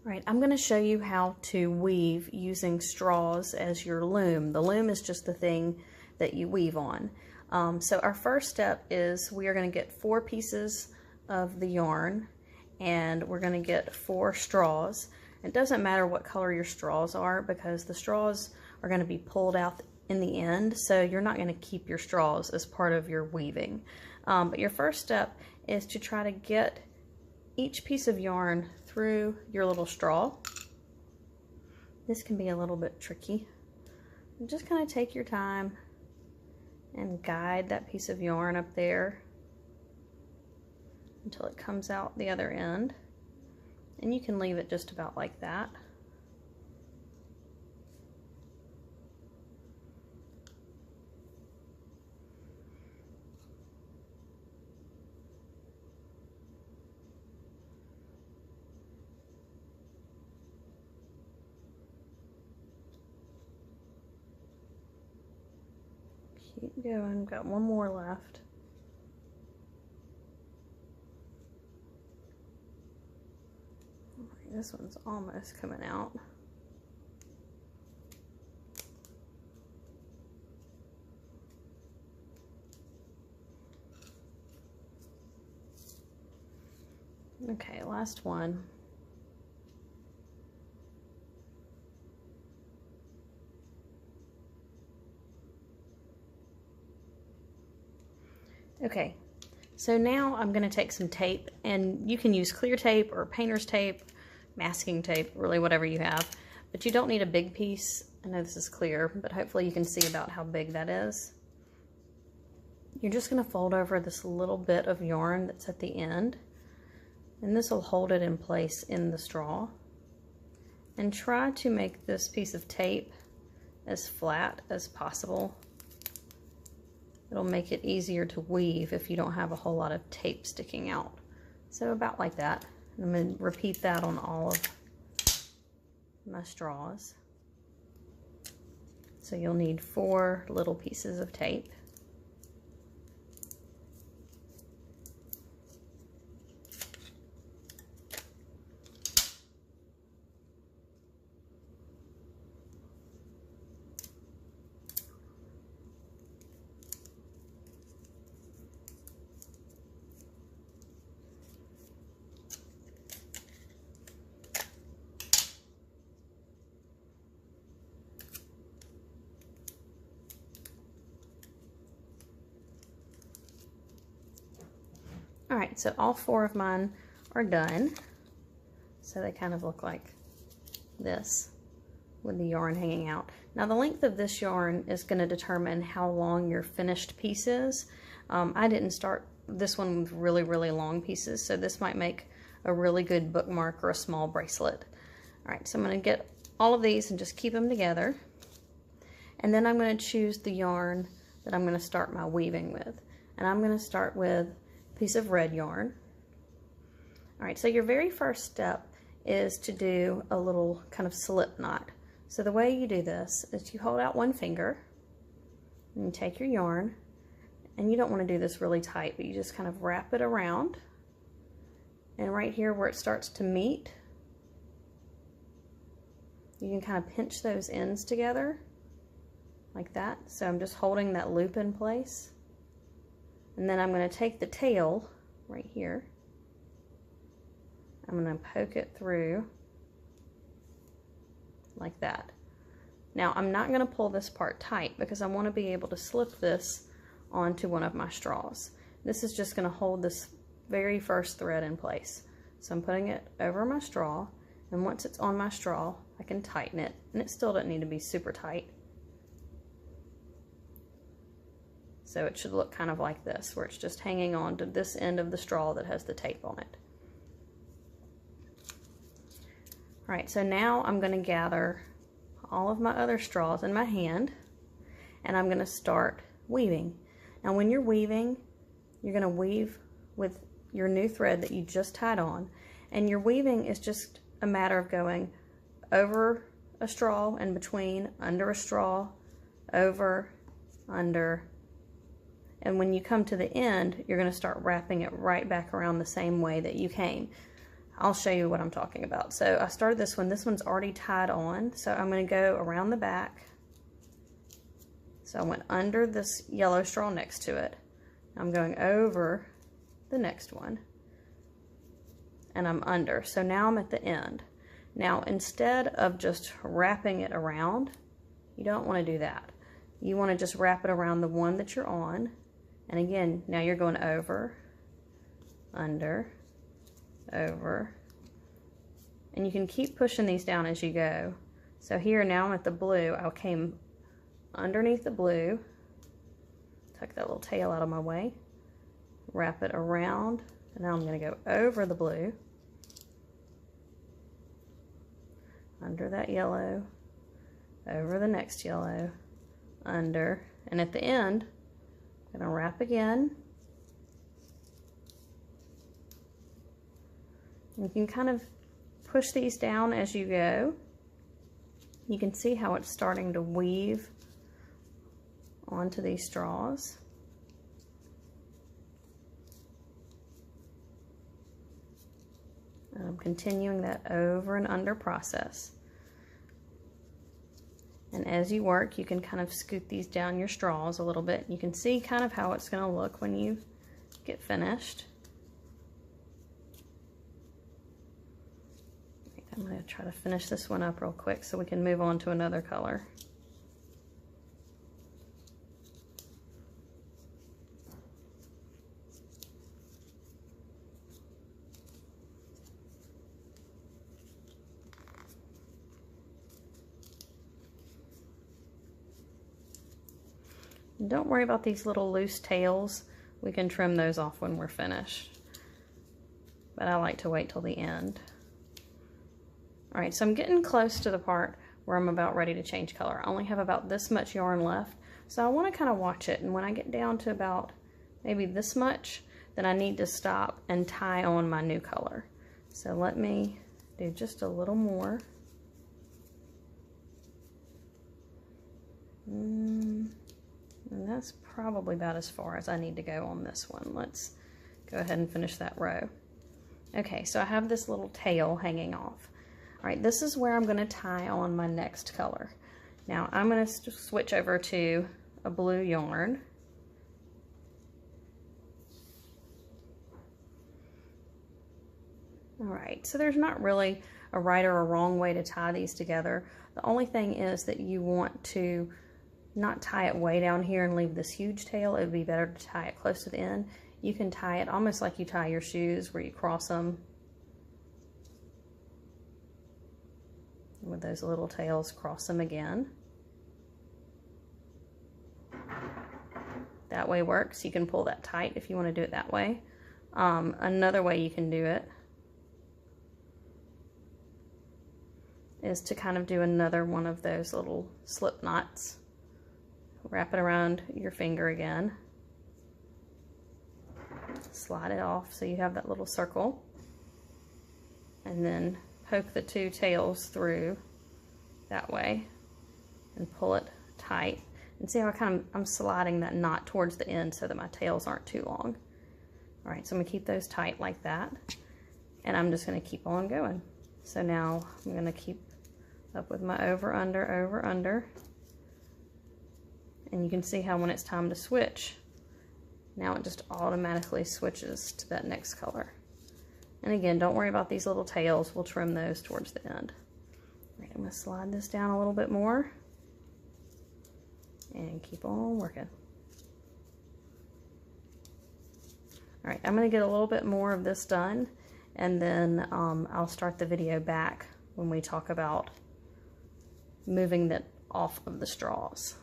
Right, I'm going to show you how to weave using straws as your loom. The loom is just the thing that you weave on. So our first step is we are going to get 4 pieces of the yarn, and we're going to get 4 straws. It doesn't matter what color your straws are because the straws are going to be pulled out in the end, so you're not going to keep your straws as part of your weaving. But your first step is to try to get each piece of yarn through your little straw. This can be a little bit tricky. Just kind of take your time and guide that piece of yarn up there until it comes out the other end. And you can leave it just about like that. Keep going, got one more left. This one's almost coming out. Okay, last one. Okay, so now I'm going to take some tape, and you can use clear tape or painter's tape, masking tape, really whatever you have, but you don't need a big piece. I know this is clear, but hopefully you can see about how big that is. You're just going to fold over this little bit of yarn that's at the end, and this will hold it in place in the straw. And try to make this piece of tape as flat as possible. It'll make it easier to weave if you don't have a whole lot of tape sticking out. So about like that. I'm going to repeat that on all of my straws. So you'll need 4 little pieces of tape. Alright, so all 4 of mine are done. So they kind of look like this with the yarn hanging out. Now the length of this yarn is going to determine how long your finished piece is. I didn't start this one with really, really long pieces, so this might make a really good bookmark or a small bracelet. Alright, so I'm going to get all of these and just keep them together. And then I'm going to choose the yarn that I'm going to start my weaving with. And I'm going to start with piece of red yarn. Alright, so your very first step is to do a little kind of slip knot. So the way you do this is you hold out one finger and you take your yarn, and you don't want to do this really tight, but you just kind of wrap it around, and right here where it starts to meet, you can kind of pinch those ends together like that. So I'm just holding that loop in place. And then I'm going to take the tail right here. I'm going to poke it through like that. Now I'm not going to pull this part tight because I want to be able to slip this onto one of my straws. This is just going to hold this very first thread in place. So I'm putting it over my straw, and once it's on my straw, I can tighten it, and it still doesn't need to be super tight. So it should look kind of like this, where it's just hanging on to this end of the straw that has the tape on it. Alright, so now I'm going to gather all of my other straws in my hand, and I'm going to start weaving. Now when you're weaving, you're going to weave with your new thread that you just tied on, and your weaving is just a matter of going over a straw, in between, under a straw, over, under, and when you come to the end, you're going to start wrapping it right back around the same way that you came. I'll show you what I'm talking about. So I started this one. This one's already tied on. So I'm going to go around the back. So I went under this yellow straw next to it. I'm going over the next one. And I'm under. So now I'm at the end. Now instead of just wrapping it around, you don't want to do that. You want to just wrap it around the one that you're on. And again, now you're going over, under, over. And you can keep pushing these down as you go. So here now I'm at the blue. I came underneath the blue, tuck that little tail out of my way, wrap it around, and now I'm going to go over the blue, under that yellow, over the next yellow, under, and at the end, I'm going to wrap again. You can kind of push these down as you go. You can see how it's starting to weave onto these straws. And I'm continuing that over and under process. And as you work, you can kind of scoot these down your straws a little bit. You can see kind of how it's going to look when you get finished. I'm going to try to finish this one up real quick so we can move on to another color. Don't worry about these little loose tails. We can trim those off when we're finished. But I like to wait till the end. Alright, so I'm getting close to the part where I'm about ready to change color. I only have about this much yarn left. So I want to kind of watch it. And when I get down to about maybe this much, then I need to stop and tie on my new color. So let me do just a little more. And that's probably about as far as I need to go on this one. Let's go ahead and finish that row. Okay, so I have this little tail hanging off. All right, this is where I'm going to tie on my next color. Now I'm going to switch over to a blue yarn. All right, so there's not really a right or a wrong way to tie these together. The only thing is that you want to not tie it way down here and leave this huge tail. It would be better to tie it close to the end. You can tie it almost like you tie your shoes, where you cross them with those little tails, cross them again. That way works. You can pull that tight if you want to do it that way. Another way you can do it is to kind of do another one of those little slip knots. Wrap it around your finger again. Slide it off so you have that little circle. And then poke the two tails through that way and pull it tight. And see how I'm sliding that knot towards the end so that my tails aren't too long. All right, so I'm gonna keep those tight like that. And I'm just gonna keep on going. So now I'm gonna keep up with my over, under. And you can see how when it's time to switch, now it just automatically switches to that next color. And again, don't worry about these little tails. We'll trim those towards the end. All right, I'm gonna slide this down a little bit more and keep on working. All right, I'm gonna get a little bit more of this done, and then I'll start the video back when we talk about moving that off of the straws.